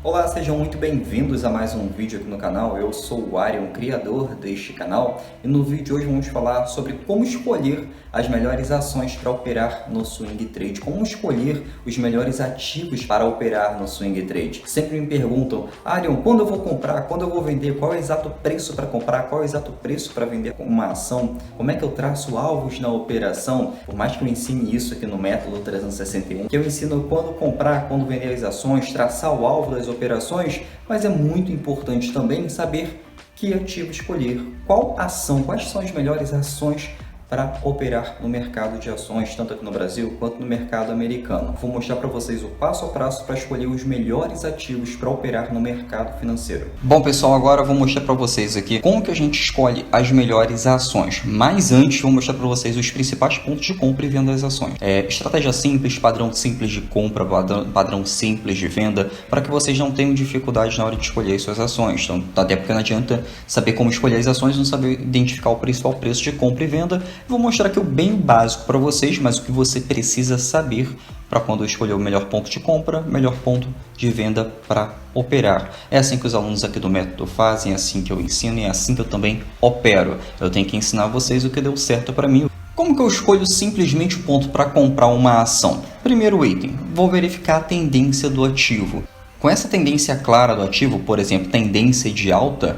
Olá, sejam muito bem-vindos a mais um vídeo aqui no canal. Eu sou o Arion, criador deste canal, e no vídeo de hoje vamos falar sobre como escolher as melhores ações para operar no swing trade, como escolher os melhores ativos para operar no swing trade. Sempre me perguntam, Arion, quando eu vou comprar, quando eu vou vender, qual é o exato preço para comprar, qual é o exato preço para vender uma ação, como é que eu traço alvos na operação. Por mais que eu ensine isso aqui no método 361, que eu ensino quando comprar, quando vender as ações, traçar o alvo das operações, mas é muito importante também saber que ativo escolher, qual ação, quais são as melhores ações para operar no mercado de ações, tanto aqui no Brasil quanto no mercado americano. Vou mostrar para vocês o passo a passo para escolher os melhores ativos para operar no mercado financeiro. Bom, pessoal, agora eu vou mostrar para vocês aqui como que a gente escolhe as melhores ações. Mas antes, vou mostrar para vocês os principais pontos de compra e venda das ações. Estratégia simples, padrão simples de compra, padrão simples de venda, para que vocês não tenham dificuldade na hora de escolher suas ações. Então, até porque não adianta saber como escolher as ações e não saber identificar o principal preço de compra e venda. Vou mostrar aqui o bem básico para vocês, mas o que você precisa saber para quando escolher o melhor ponto de compra, melhor ponto de venda para operar. É assim que os alunos aqui do método fazem, é assim que eu ensino e é assim que eu também opero. Eu tenho que ensinar vocês o que deu certo para mim. Como que eu escolho simplesmente o ponto para comprar uma ação? Primeiro item, vou verificar a tendência do ativo. Com essa tendência clara do ativo, por exemplo, tendência de alta,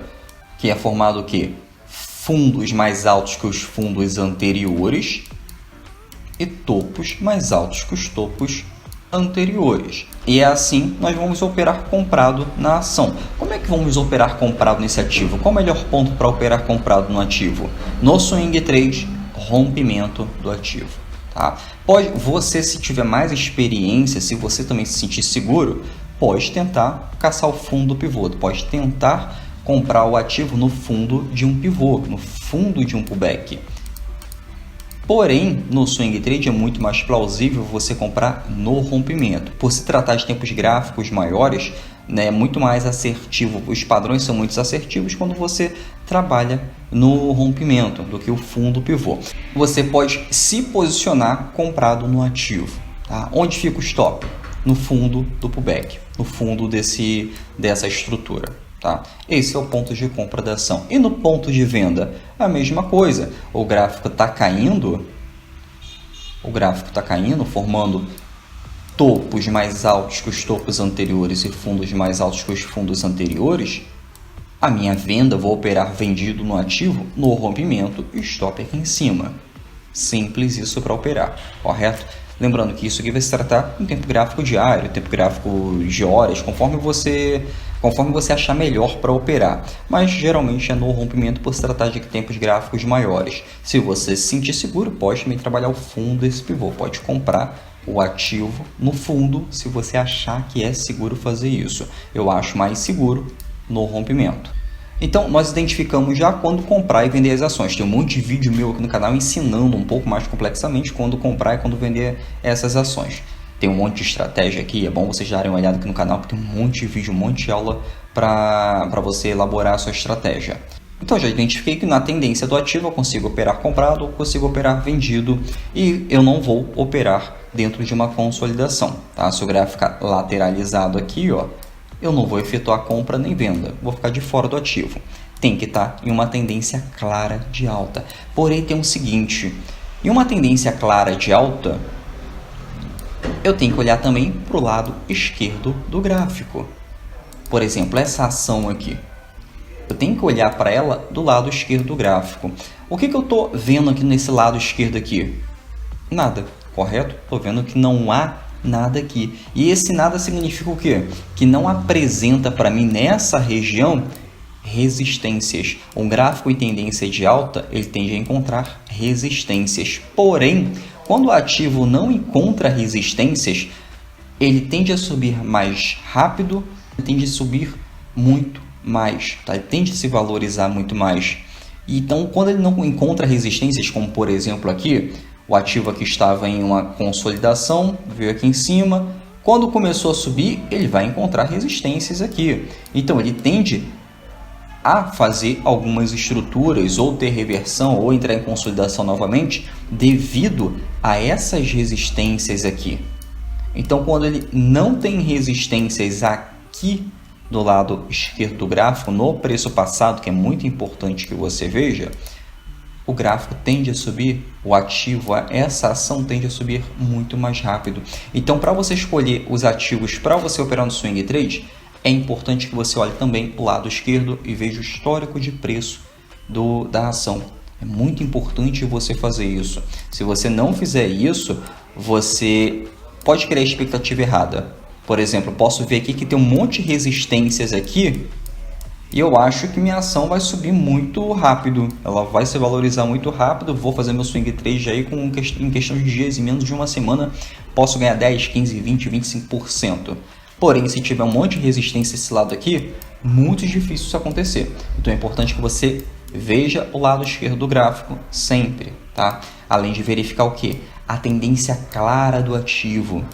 que é formado o quê? Fundos mais altos que os fundos anteriores e topos mais altos que os topos anteriores. E é assim nós vamos operar comprado na ação. Como é que vamos operar comprado nesse ativo? Qual o melhor ponto para operar comprado no ativo? No swing trade, rompimento do ativo. Tá? Você, se tiver mais experiência, se você também se sentir seguro, pode tentar caçar o fundo do pivô, pode tentar comprar o ativo no fundo de um pivô, no fundo de um pullback. Porém, no swing trade é muito mais plausível você comprar no rompimento. Por se tratar de tempos gráficos maiores, é muito mais assertivo. Os padrões são muito assertivos quando você trabalha no rompimento do que o fundo pivô. Você pode se posicionar comprado no ativo. Tá? Onde fica o stop? No fundo do pullback, no fundo dessa estrutura. Tá? Esse é o ponto de compra da ação. E no ponto de venda, a mesma coisa. O gráfico está caindo, formando topos mais altos que os topos anteriores e fundos mais altos que os fundos anteriores. A minha venda, vou operar vendido no ativo no rompimento e stop aqui em cima. Simples isso para operar, correto? Lembrando que isso aqui vai se tratar em tempo gráfico diário, tempo gráfico de horas, conforme você achar melhor para operar. Mas geralmente é no rompimento por se tratar de tempos gráficos maiores. Se você se sentir seguro, pode também trabalhar o fundo desse pivô. Pode comprar o ativo no fundo se você achar que é seguro fazer isso. Eu acho mais seguro no rompimento. Então, nós identificamos já quando comprar e vender as ações. Tem um monte de vídeo meu aqui no canal ensinando um pouco mais complexamente quando comprar e quando vender essas ações. Tem um monte de estratégia aqui, é bom vocês darem uma olhada aqui no canal, porque tem um monte de vídeo, um monte de aula para você elaborar a sua estratégia. Então, já identifiquei que na tendência do ativo eu consigo operar comprado ou consigo operar vendido e eu não vou operar dentro de uma consolidação. Tá? Se o gráfico ficar lateralizado aqui, ó, eu não vou efetuar compra nem venda, vou ficar de fora do ativo. Tem que estar em uma tendência clara de alta. Porém, tem o seguinte, em uma tendência clara de alta, eu tenho que olhar também para o lado esquerdo do gráfico. Por exemplo, essa ação aqui, eu tenho que olhar para ela do lado esquerdo do gráfico. O que eu estou vendo aqui nesse lado esquerdo aqui? Nada, correto? Estou vendo que não há nada aqui. E esse nada significa o quê? Que não apresenta para mim nessa região resistências. Um gráfico em tendência de alta, ele tende a encontrar resistências. Porém, quando o ativo não encontra resistências, ele tende a subir mais rápido, ele tende a subir muito mais, tá? Ele tende a se valorizar muito mais. Então, quando ele não encontra resistências, como por exemplo aqui, o ativo aqui estava em uma consolidação, veio aqui em cima. Quando começou a subir, ele vai encontrar resistências aqui. Então, ele tende a fazer algumas estruturas, ou ter reversão, ou entrar em consolidação novamente, devido a essas resistências aqui. Então, quando ele não tem resistências aqui, aqui do lado esquerdo do gráfico, no preço passado, que é muito importante que você veja, o gráfico tende a subir, o ativo, essa ação tende a subir muito mais rápido. Então, para você escolher os ativos para você operar no swing trade, é importante que você olhe também o lado esquerdo e veja o histórico de preço da ação. É muito importante você fazer isso. Se você não fizer isso, você pode criar expectativa errada. Por exemplo, posso ver aqui que tem um monte de resistências aqui e eu acho que minha ação vai subir muito rápido. Ela vai se valorizar muito rápido. Vou fazer meu swing trade aí em questão de dias, em menos de uma semana, posso ganhar 10, 15, 20, 25%. Porém, se tiver um monte de resistência esse lado aqui, muito difícil isso acontecer. Então é importante que você veja o lado esquerdo do gráfico sempre, tá? Além de verificar o quê? A tendência clara do ativo.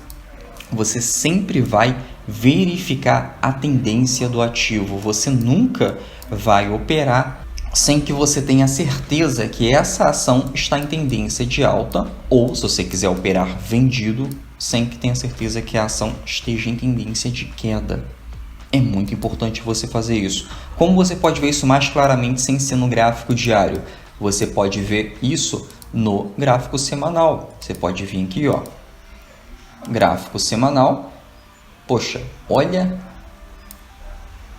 Você sempre vai verificar a tendência do ativo. Você nunca vai operar sem que você tenha certeza que essa ação está em tendência de alta, ou se você quiser operar vendido, sem que tenha certeza que a ação esteja em tendência de queda. É muito importante você fazer isso. Como você pode ver isso mais claramente sem ser no gráfico diário? Você pode ver isso no gráfico semanal. Você pode vir aqui, ó, gráfico semanal. Poxa, olha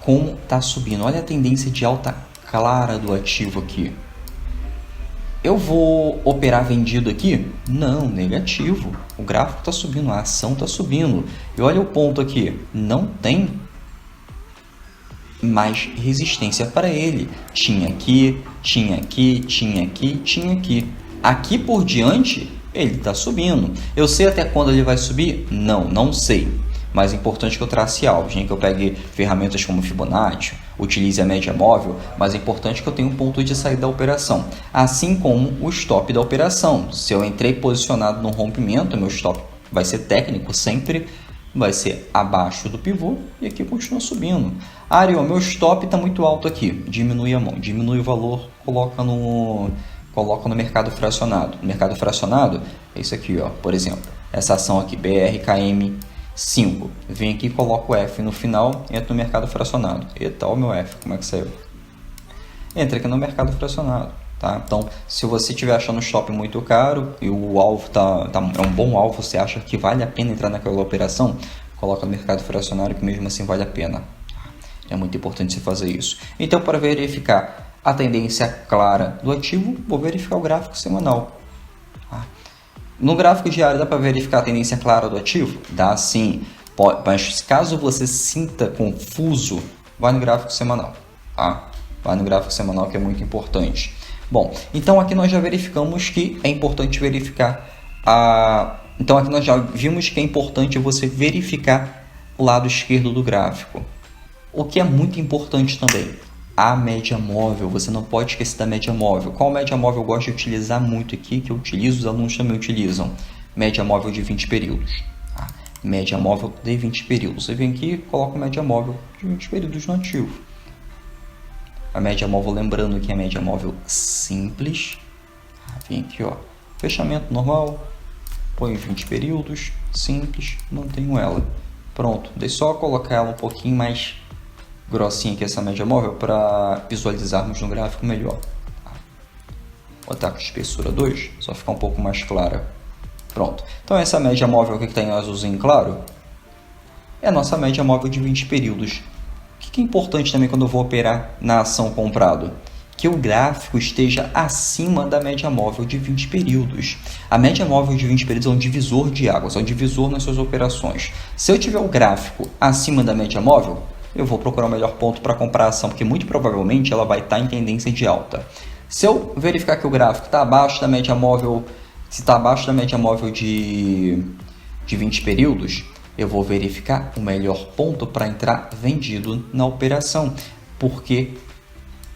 como está subindo. Olha a tendência de alta clara do ativo aqui. Eu vou operar vendido aqui? Não, negativo. O gráfico está subindo, a ação está subindo. E olha o ponto aqui, não tem mais resistência para ele. Tinha aqui, tinha aqui, tinha aqui, tinha aqui. Aqui por diante, ele está subindo. Eu sei até quando ele vai subir? Não, não sei. Mas é importante que eu trace alvos, que eu pegue ferramentas como Fibonacci, utilize a média móvel, mas é importante que eu tenha um ponto de saída da operação. Assim como o stop da operação. Se eu entrei posicionado no rompimento, meu stop vai ser técnico, sempre vai ser abaixo do pivô e aqui continua subindo. Ariel, meu stop está muito alto aqui. Diminui a mão, diminui o valor, coloca no mercado fracionado. No mercado fracionado é isso aqui, ó, por exemplo. Essa ação aqui, BRKM5. Vem aqui, coloco o F no final, entra no mercado fracionado. Eita, o meu F, como é que saiu? Entra aqui no mercado fracionado. Tá? Então, se você estiver achando o stop muito caro e o alvo é um bom alvo, você acha que vale a pena entrar naquela operação, coloca no mercado fracionário que mesmo assim vale a pena. É muito importante você fazer isso. Então, para verificar a tendência clara do ativo, vou verificar o gráfico semanal. No gráfico diário dá para verificar a tendência clara do ativo? Dá sim, mas caso você sinta confuso, vai no gráfico semanal. Tá? Vai no gráfico semanal que é muito importante. Bom, então aqui nós já verificamos que é importante verificar Então aqui nós já vimos que é importante você verificar o lado esquerdo do gráfico. O que é muito importante também, a média móvel. Você não pode esquecer da média móvel. Qual média móvel eu gosto de utilizar muito aqui, que eu utilizo, os alunos também utilizam? Média móvel de 20 períodos. Tá? Média móvel de 20 períodos. Você vem aqui e coloca média móvel de 20 períodos no ativo. A média móvel, lembrando que é a média móvel simples. Vem aqui, ó, fechamento normal, põe 20 períodos, simples, mantenho ela. Pronto, deixa só colocar ela um pouquinho mais grossinha que essa média móvel para visualizarmos no gráfico melhor. Vou botar com espessura 2, só ficar um pouco mais clara. Pronto, então essa média móvel que está em azulzinho claro é a nossa média móvel de 20 períodos. O que é importante também quando eu vou operar na ação comprado? Que o gráfico esteja acima da média móvel de 20 períodos. A média móvel de 20 períodos é um divisor de águas, é um divisor nas suas operações. Se eu tiver o gráfico acima da média móvel, eu vou procurar o melhor ponto para comprar a ação, porque muito provavelmente ela vai estar em tendência de alta. Se eu verificar que o gráfico está abaixo da média móvel, se está abaixo da média móvel de 20 períodos, eu vou verificar o melhor ponto para entrar vendido na operação, porque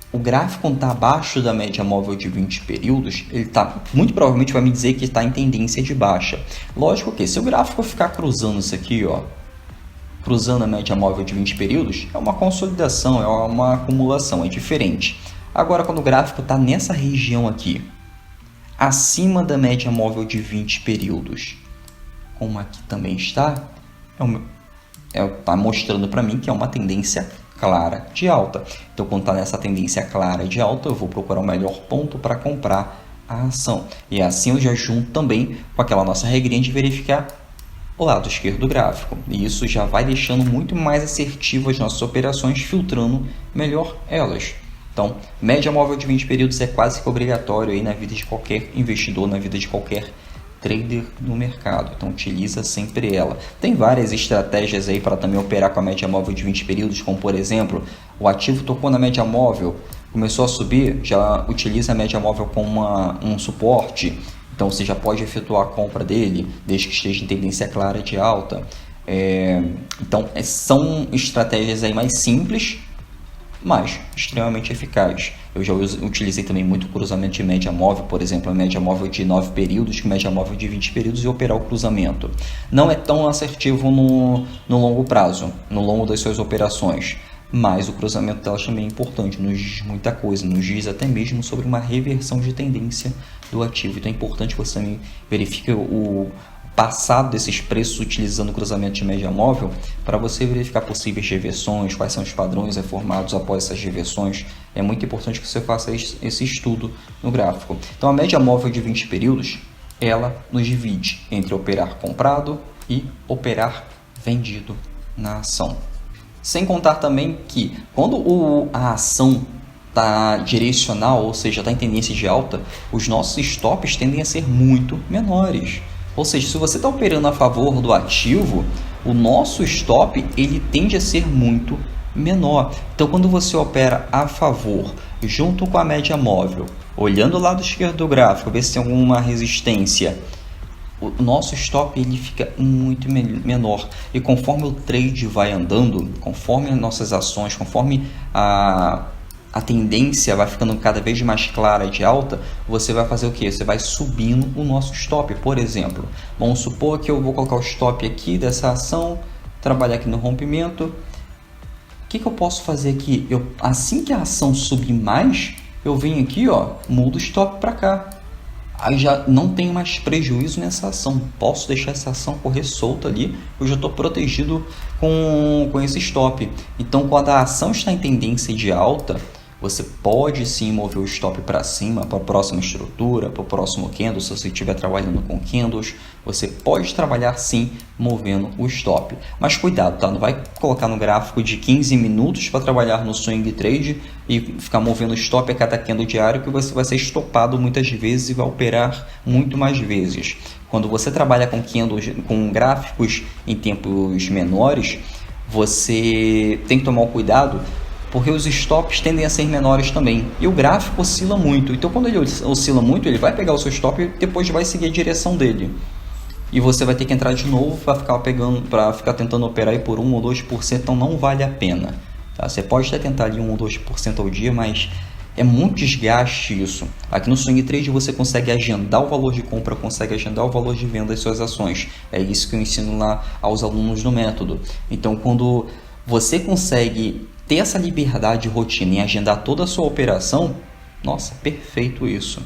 o gráfico quando está abaixo da média móvel de 20 períodos, ele muito provavelmente vai me dizer que está em tendência de baixa. Lógico que se o gráfico ficar cruzando isso aqui, ó, cruzando a média móvel de 20 períodos, é uma consolidação, é uma acumulação, é diferente. Agora, quando o gráfico está nessa região aqui, acima da média móvel de 20 períodos, como aqui também está, está mostrando para mim que é uma tendência clara de alta. Então, quando está nessa tendência clara de alta, eu vou procurar o melhor ponto para comprar a ação. E assim eu já junto também com aquela nossa regrinha de verificar o lado esquerdo do gráfico. E isso já vai deixando muito mais assertivo as nossas operações, filtrando melhor elas. Então, média móvel de 20 períodos é quase que obrigatório aí na vida de qualquer investidor, na vida de qualquer trader no mercado. Então, utiliza sempre ela. Tem várias estratégias aí para também operar com a média móvel de 20 períodos, como por exemplo, o ativo tocou na média móvel, começou a subir, já utiliza a média móvel como um suporte. Então, você já pode efetuar a compra dele, desde que esteja em tendência clara de alta. Então, são estratégias aí mais simples, mas extremamente eficazes. Eu já utilizei também muito cruzamento de média móvel, por exemplo, a média móvel de 9 períodos, com média móvel de 20 períodos e operar o cruzamento. Não é tão assertivo no longo prazo, no longo das suas operações, mas o cruzamento delas também é importante, nos diz muita coisa, nos diz até mesmo sobre uma reversão de tendência do ativo. Então é importante que você também verifique o passado desses preços utilizando o cruzamento de média móvel para você verificar possíveis reversões, quais são os padrões formados após essas reversões. É muito importante que você faça esse estudo no gráfico. Então a média móvel de 20 períodos, ela nos divide entre operar comprado e operar vendido na ação. Sem contar também que quando a ação está direcional, ou seja, está em tendência de alta, os nossos stops tendem a ser muito menores. Ou seja, se você está operando a favor do ativo, o nosso stop ele tende a ser muito menor. Então, quando você opera a favor, junto com a média móvel, olhando o lado esquerdo do gráfico, ver se tem alguma resistência, o nosso stop ele fica muito menor. E conforme o trade vai andando, conforme as nossas ações, conforme a tendência vai ficando cada vez mais clara de alta, você vai fazer o que? Você vai subindo o nosso stop. Por exemplo, vamos supor que eu vou colocar o stop aqui dessa ação, trabalhar aqui no rompimento. O que eu posso fazer aqui? Assim que a ação subir mais, eu venho aqui, mudo o stop para cá. Aí já não tenho mais prejuízo nessa ação. Posso deixar essa ação correr solta ali, eu já estou protegido com esse stop. Então, quando a ação está em tendência de alta, você pode sim mover o stop para cima, para a próxima estrutura, para o próximo candle. Se você estiver trabalhando com candles, você pode trabalhar sim movendo o stop. Mas cuidado, tá? Não vai colocar no gráfico de 15 minutos para trabalhar no swing trade e ficar movendo o stop a cada candle diário, que você vai ser estopado muitas vezes e vai operar muito mais vezes. Quando você trabalha com candles, com gráficos em tempos menores, você tem que tomar cuidado, porque os stops tendem a ser menores também. E o gráfico oscila muito. Então, quando ele oscila muito, ele vai pegar o seu stop e depois vai seguir a direção dele. E você vai ter que entrar de novo para ficar tentando operar aí por 1 ou 2%. Então, não vale a pena. Tá? Você pode até tentar ali 1 ou 2% ao dia, mas é muito desgaste isso. Aqui no Swing Trade você consegue agendar o valor de compra, consegue agendar o valor de venda das suas ações. É isso que eu ensino lá aos alunos no método. Então, quando você consegue ter essa liberdade de rotina e agendar toda a sua operação, nossa, perfeito isso.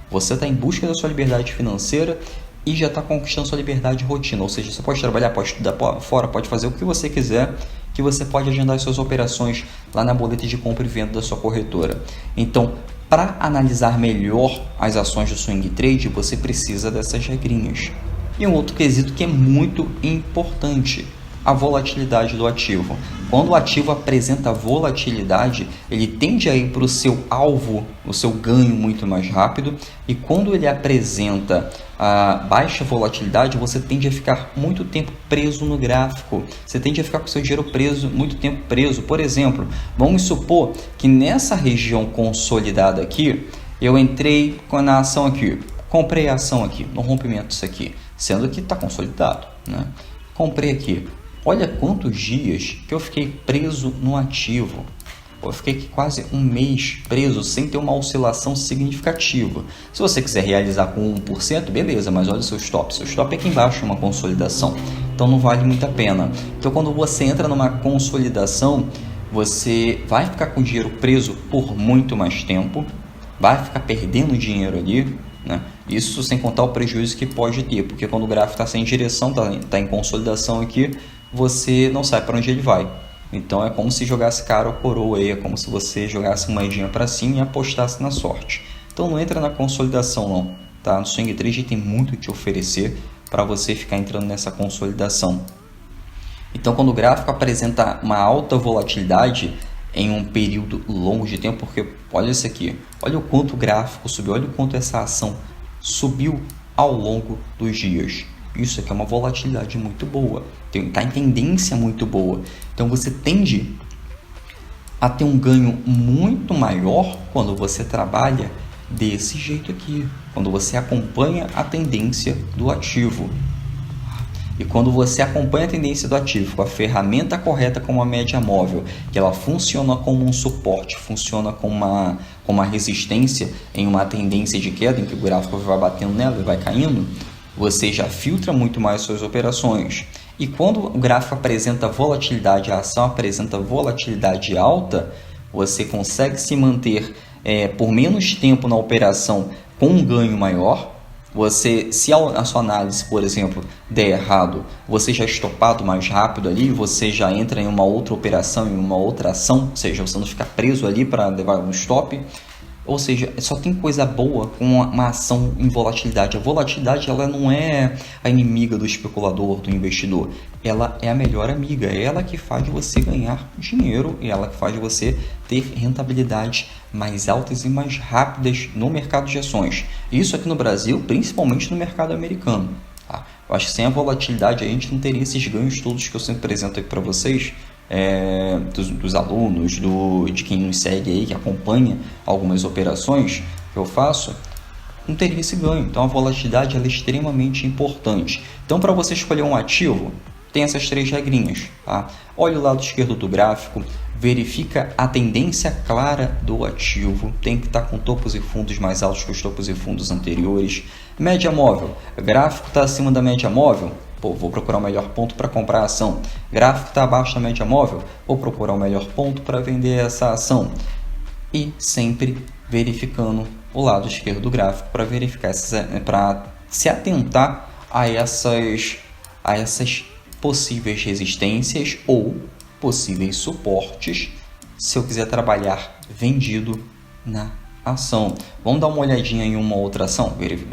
Você está em busca da sua liberdade financeira e já está conquistando sua liberdade de rotina. Ou seja, você pode trabalhar, pode estudar fora, pode fazer o que você quiser, que você pode agendar as suas operações lá na boleta de compra e venda da sua corretora. Então, para analisar melhor as ações do Swing Trade, você precisa dessas regrinhas. E um outro quesito que é muito importante: a volatilidade do ativo. Quando o ativo apresenta volatilidade, ele tende a ir para o seu alvo, o seu ganho muito mais rápido, e quando ele apresenta a baixa volatilidade, você tende a ficar muito tempo preso no gráfico. Você tende a ficar com seu dinheiro preso, muito tempo preso. Por exemplo, vamos supor que nessa região consolidada aqui, eu entrei na ação aqui, comprei a ação aqui, no rompimento disso aqui, sendo que está consolidado, né? Comprei aqui. Olha quantos dias que eu fiquei preso no ativo. Eu fiquei quase um mês preso sem ter uma oscilação significativa. Se você quiser realizar com 1%, beleza, mas olha o seu stop. Seu stop é aqui embaixo, uma consolidação. Então não vale muito a pena. Então quando você entra numa consolidação, você vai ficar com o dinheiro preso por muito mais tempo, vai ficar perdendo dinheiro ali, né? Isso sem contar o prejuízo que pode ter, porque quando o gráfico está sem direção, está em consolidação aqui, você não sabe para onde ele vai. Então é como se jogasse cara ou coroa aí, é como se você jogasse uma moedinha para cima e apostasse na sorte. Então não entra na consolidação não, tá? No swing trade tem muito a te oferecer para você ficar entrando nessa consolidação. Então quando o gráfico apresenta uma alta volatilidade em um período longo de tempo, porque olha isso aqui, olha o quanto o gráfico subiu, olha o quanto essa ação subiu ao longo dos dias. Isso aqui é uma volatilidade muito boa, está em tendência muito boa. Então você tende a ter um ganho muito maior quando você trabalha desse jeito aqui, quando você acompanha a tendência do ativo. E quando você acompanha a tendência do ativo com a ferramenta correta, como a média móvel, que ela funciona como um suporte, funciona como uma resistência em uma tendência de queda, em que o gráfico vai batendo nela e vai caindo, você já filtra muito mais suas operações. E quando o gráfico apresenta volatilidade, a ação apresenta volatilidade alta, você consegue se manter por menos tempo na operação com um ganho maior. Se a sua análise, por exemplo, der errado, você já é estopado mais rápido ali, você já entra em uma outra operação, em uma outra ação, ou seja, você não fica preso ali para levar um stop. Ou seja, só tem coisa boa com uma ação em volatilidade. A volatilidade ela não é a inimiga do especulador, do investidor. Ela é a melhor amiga. É ela que faz você ganhar dinheiro. É ela que faz você ter rentabilidades mais altas e mais rápidas no mercado de ações. Isso aqui no Brasil, principalmente no mercado americano. Tá? Eu acho que sem a volatilidade a gente não teria esses ganhos todos que eu sempre apresento aqui para vocês. Dos alunos, de quem nos segue aí, que acompanha algumas operações que eu faço, não teria esse ganho. Então a volatilidade ela é extremamente importante. Então para você escolher um ativo, tem essas 3 regrinhas. Tá? Olha o lado esquerdo do gráfico, verifica a tendência clara do ativo, tem que estar com topos e fundos mais altos que os topos e fundos anteriores. Média móvel, o gráfico está acima da média móvel, vou procurar o melhor ponto para comprar a ação. Gráfico está abaixo da média móvel, vou procurar o melhor ponto para vender essa ação. E sempre verificando o lado esquerdo do gráfico para verificar para se atentar a essas possíveis resistências ou possíveis suportes se eu quiser trabalhar vendido na ação. Vamos dar uma olhadinha em uma outra ação, ver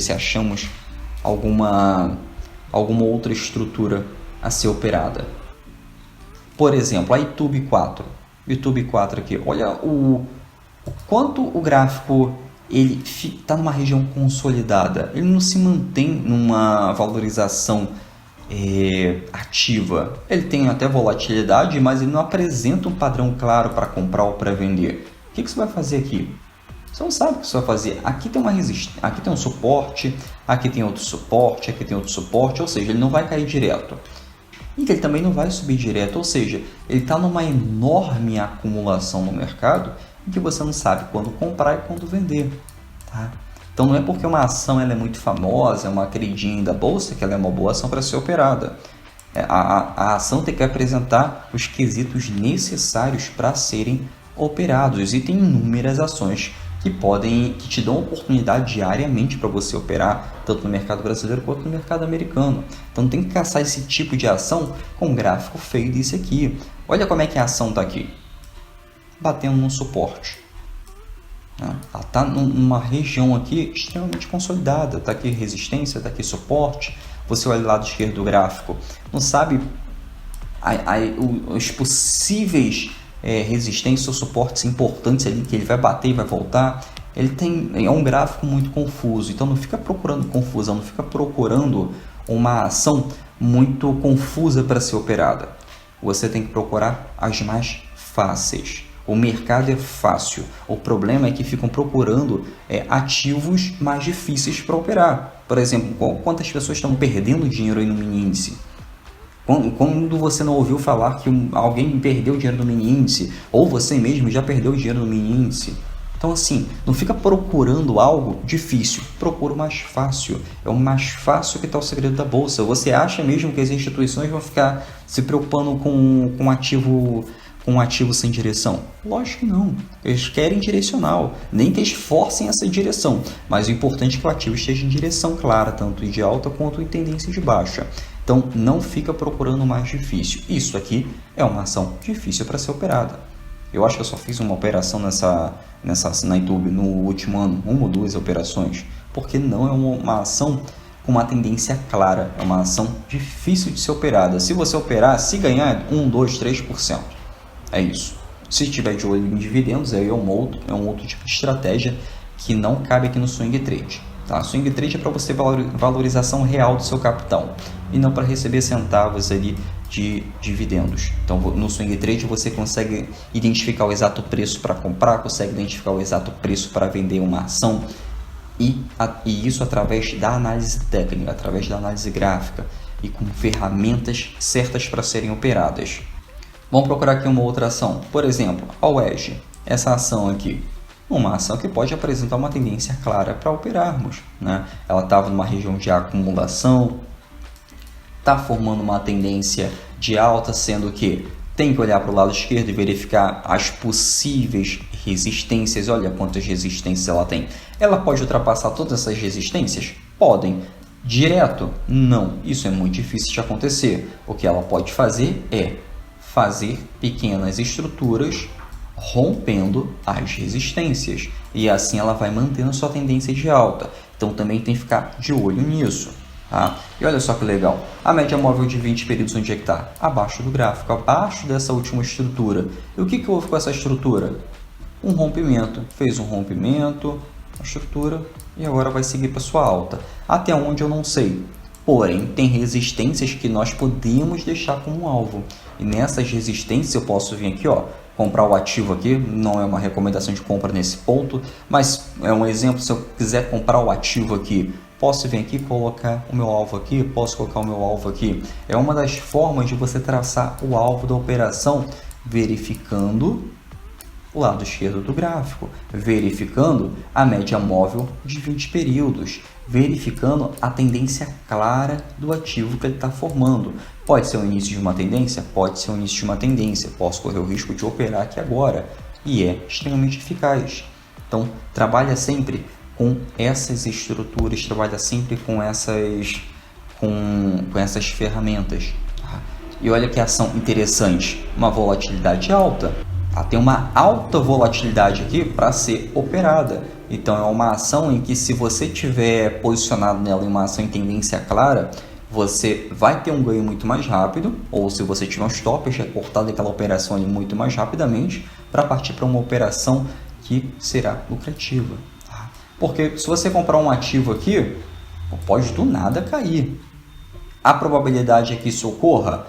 se achamos alguma outra estrutura a ser operada. Por exemplo, a YouTube 4. YouTube 4 aqui, olha o quanto o gráfico ele está numa região consolidada. Ele não se mantém numa valorização ativa. Ele tem até volatilidade, mas ele não apresenta um padrão claro para comprar ou para vender. O que você vai fazer aqui? Você não sabe o que você vai fazer. Aqui tem uma resistência, aqui tem um suporte, aqui tem outro suporte, aqui tem outro suporte, ou seja, ele não vai cair direto. E ele também não vai subir direto, ou seja, ele está numa enorme acumulação no mercado em que você não sabe quando comprar e quando vender. Tá? Então não é porque uma ação ela é muito famosa, é uma queridinha da bolsa, que ela é uma boa ação para ser operada. A ação tem que apresentar os quesitos necessários para serem operados. E tem inúmeras ações que te dão oportunidade diariamente para você operar, tanto no mercado brasileiro quanto no mercado americano. Então tem que caçar esse tipo de ação com um gráfico feio desse aqui. Olha como é que a ação está aqui, batendo num suporte. Ela está numa região aqui extremamente consolidada. Está aqui resistência, está aqui suporte. Você olha o lado esquerdo do gráfico, não sabe os possíveis resistências ou suportes importantes ali que ele vai bater e vai voltar. É um gráfico muito confuso, então não fica procurando confusão, não fica procurando uma ação muito confusa para ser operada. Você tem que procurar as mais fáceis. O mercado é fácil, o problema é que ficam procurando ativos mais difíceis para operar. Por exemplo, quantas pessoas estão perdendo dinheiro aí no mini índice? Quando você não ouviu falar que alguém perdeu dinheiro no mini índice, ou você mesmo já perdeu dinheiro no mini índice. Então assim, não fica procurando algo difícil, procura o mais fácil. É o mais fácil que está o segredo da bolsa. Você acha mesmo que as instituições vão ficar se preocupando com um ativo sem direção? Lógico que não. Eles querem direcional, nem que eles forcem essa direção, mas o importante é que o ativo esteja em direção clara, tanto de alta quanto em tendência de baixa. Então, não fica procurando o mais difícil. Isso aqui é uma ação difícil para ser operada. Eu acho que eu só fiz uma operação na YouTube no último ano, 1 ou 2 operações, porque não é uma ação com uma tendência clara, é uma ação difícil de ser operada. Se você operar, se ganhar 1, 2, 3%, é isso. Se tiver de olho em dividendos, aí é um outro tipo de estratégia que não cabe aqui no swing trade. Tá? Swing trade é para você ter valorização real do seu capital e não para receber centavos ali de dividendos. Então, no swing trade você consegue identificar o exato preço para comprar, consegue identificar o exato preço para vender uma ação e isso através da análise técnica, através da análise gráfica e com ferramentas certas para serem operadas. Vamos procurar aqui uma outra ação. Por exemplo, a WEG, essa ação aqui. Uma ação que pode apresentar uma tendência clara para operarmos, né? Ela estava numa região de acumulação, está formando uma tendência de alta, sendo que tem que olhar para o lado esquerdo e verificar as possíveis resistências. Olha quantas resistências ela tem. Ela pode ultrapassar todas essas resistências? Podem. Direto? Não. Isso é muito difícil de acontecer. O que ela pode fazer é fazer pequenas estruturas rompendo as resistências, e assim ela vai mantendo sua tendência de alta. Então também tem que ficar de olho nisso, tá? E olha só que legal, a média móvel de 20 períodos onde é que está? Abaixo do gráfico, abaixo dessa última estrutura. E o que houve com essa estrutura? Um rompimento, fez um rompimento, a estrutura, e agora vai seguir para sua alta. Até onde eu não sei. Porém, tem resistências que nós podemos deixar como alvo. E nessas resistências eu posso vir aqui, ó, comprar o ativo aqui. Não é uma recomendação de compra nesse ponto, mas é um exemplo. Se eu quiser comprar o ativo aqui, posso vir aqui e colocar o meu alvo aqui, posso colocar o meu alvo aqui. É uma das formas de você traçar o alvo da operação, verificando o lado esquerdo do gráfico, verificando a média móvel de 20 períodos, verificando a tendência clara do ativo que ele está formando. Pode ser o início de uma tendência? Pode ser o início de uma tendência. Posso correr o risco de operar aqui agora. E é extremamente eficaz. Então, trabalha sempre com essas estruturas, trabalha sempre com essas ferramentas. E olha que ação interessante, uma volatilidade alta. Tem uma alta volatilidade aqui para ser operada. Então é uma ação em que, se você tiver posicionado nela em uma ação em tendência clara, você vai ter um ganho muito mais rápido, ou se você tiver um stop, já cortado aquela operação ali muito mais rapidamente, para partir para uma operação que será lucrativa. Porque se você comprar um ativo aqui, pode do nada cair. A probabilidade que isso ocorra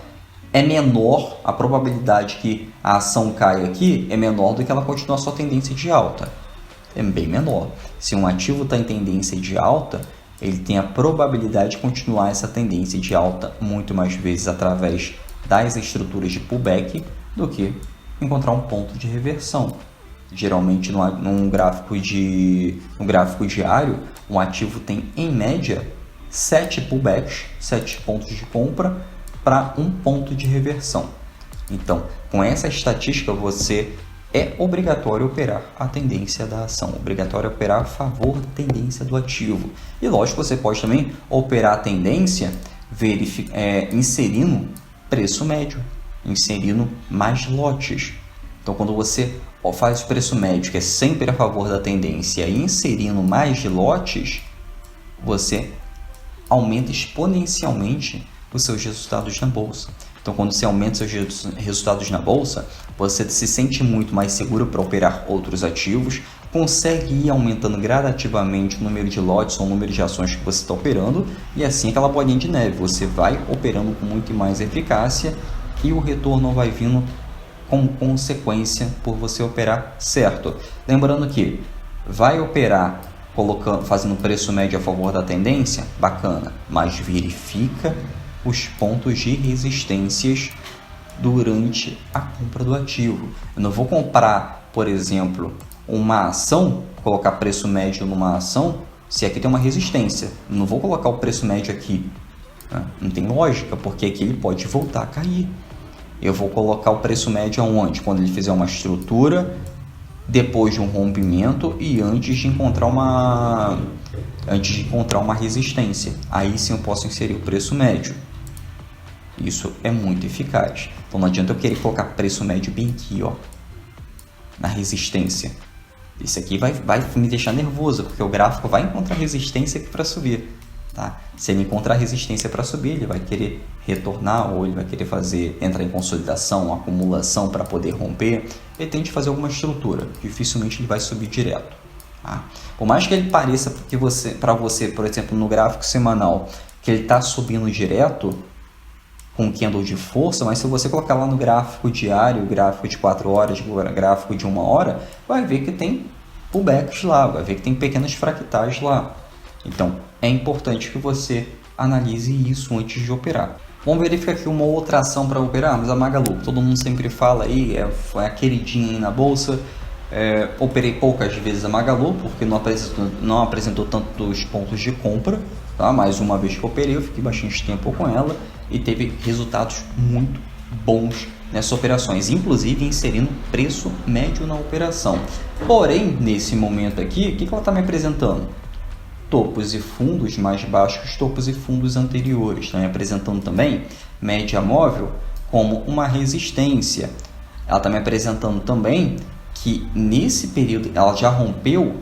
é menor, a probabilidade que a ação caia aqui é menor do que ela continuar sua tendência de alta. É bem menor. Se um ativo está em tendência de alta, ele tem a probabilidade de continuar essa tendência de alta muito mais vezes através das estruturas de pullback do que encontrar um ponto de reversão. Geralmente, num gráfico diário, um ativo tem, em média, 7 pullbacks, 7 pontos de compra, para um ponto de reversão. Então, com essa estatística, você é obrigatório operar a tendência da ação, obrigatório operar a favor da tendência do ativo. E lógico, você pode também operar a tendência inserindo preço médio, inserindo mais lotes. Então, quando você faz o preço médio, que é sempre a favor da tendência, e inserindo mais lotes, você aumenta exponencialmente os seus resultados na bolsa. Então, quando você aumenta seus resultados na bolsa, você se sente muito mais seguro para operar outros ativos, consegue ir aumentando gradativamente o número de lotes ou o número de ações que você está operando, e assim aquela bolinha de neve, você vai operando com muito mais eficácia e o retorno vai vindo como consequência por você operar certo. Lembrando que vai operar fazendo preço médio a favor da tendência, bacana, mas verifica os pontos de resistências durante a compra do ativo. Eu não vou comprar, por exemplo, uma ação, colocar preço médio numa ação, se aqui tem uma resistência. Eu não vou colocar o preço médio aqui. Não tem lógica, porque aqui ele pode voltar a cair. Eu vou colocar o preço médio aonde? Quando ele fizer uma estrutura, depois de um rompimento e antes de encontrar uma resistência. Aí sim eu posso inserir o preço médio. Isso é muito eficaz. Então não adianta eu querer colocar preço médio bem aqui, ó, na resistência. Isso aqui vai me deixar nervoso, porque o gráfico vai encontrar resistência para subir. Tá? Se ele encontrar resistência para subir, ele vai querer retornar ou ele vai querer entrar em consolidação, acumulação para poder romper. Ele tem de fazer alguma estrutura, dificilmente ele vai subir direto. Tá? Por mais que ele pareça para você, por exemplo, no gráfico semanal, que ele está subindo direto, com candle de força, mas se você colocar lá no gráfico diário, gráfico de 4 horas, gráfico de 1 hora, vai ver que tem pullbacks lá, vai ver que tem pequenas fractais lá. Então, é importante que você analise isso antes de operar. Vamos verificar aqui uma outra ação para operar, mas a Magalu, todo mundo sempre fala aí, foi a queridinha aí na bolsa. Operei poucas vezes a Magalu, porque não apresentou tantos pontos de compra. Tá? Mais uma vez que eu operei, eu fiquei bastante tempo com ela e teve resultados muito bons nessas operações, inclusive inserindo preço médio na operação. Porém, nesse momento aqui, o que ela está me apresentando? Topos e fundos mais baixos que os topos e fundos anteriores. Está me apresentando também média móvel como uma resistência. Ela está me apresentando também que nesse período ela já rompeu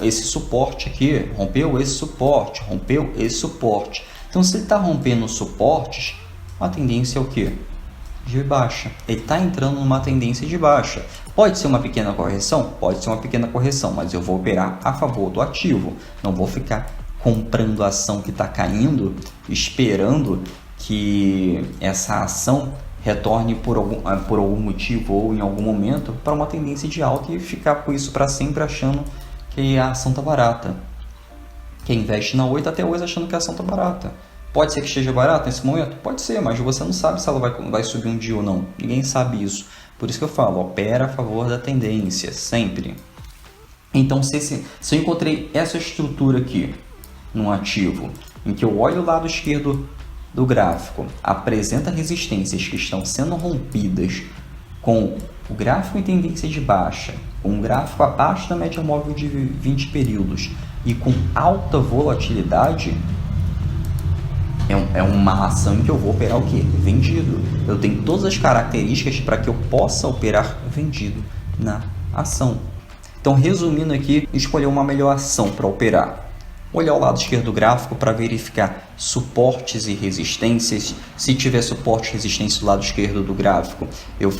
esse suporte aqui, rompeu esse suporte. Então, se ele está rompendo suportes, a tendência é o quê? De baixa. Ele está entrando numa tendência de baixa. Pode ser uma pequena correção? Pode ser uma pequena correção, mas eu vou operar a favor do ativo. Não vou ficar comprando a ação que está caindo, esperando que essa ação retorne por algum motivo ou em algum momento para uma tendência de alta e ficar com isso para sempre achando que a ação está barata. Quem investe na Oi está até hoje achando que a ação está barata. Pode ser que esteja barata nesse momento? Pode ser, mas você não sabe se ela vai subir um dia ou não. Ninguém sabe isso. Por isso que eu falo, opera a favor da tendência, sempre. Então, se eu encontrei essa estrutura aqui, num ativo, em que eu olho o lado esquerdo do gráfico, apresenta resistências que estão sendo rompidas com o gráfico em tendência de baixa, com um gráfico abaixo da média móvel de 20 períodos e com alta volatilidade, é uma ação em que eu vou operar o quê? Vendido. Eu tenho todas as características para que eu possa operar vendido na ação. Então, resumindo aqui, escolher uma melhor ação para operar. Olhar o lado esquerdo do gráfico para verificar suportes e resistências. Se tiver suporte e resistência do lado esquerdo do gráfico, eu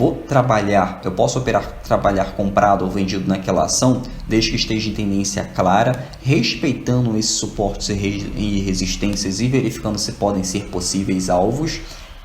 posso trabalhar comprado ou vendido naquela ação, desde que esteja em tendência clara, respeitando esses suportes e resistências e verificando se podem ser possíveis alvos,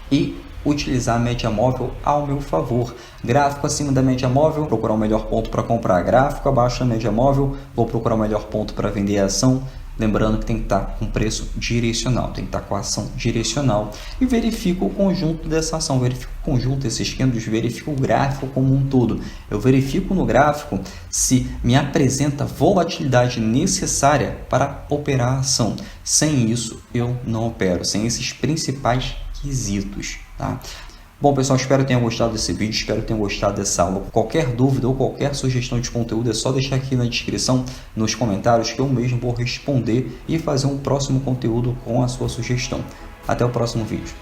e utilizar a média móvel ao meu favor. Gráfico acima da média móvel, procurar o melhor ponto para comprar. Gráfico abaixo da média móvel, vou procurar o melhor ponto para vender a ação. Lembrando que tem que estar com preço direcional, tem que estar com a ação direcional. E verifico o conjunto dessa ação, verifico o conjunto desses candles, verifico o gráfico como um todo. Eu verifico no gráfico se me apresenta volatilidade necessária para operar a ação. Sem isso, eu não opero, sem esses principais quesitos. Tá? Bom, pessoal, espero que tenham gostado desse vídeo, espero que tenham gostado dessa aula. Qualquer dúvida ou qualquer sugestão de conteúdo é só deixar aqui na descrição, nos comentários, que eu mesmo vou responder e fazer um próximo conteúdo com a sua sugestão. Até o próximo vídeo.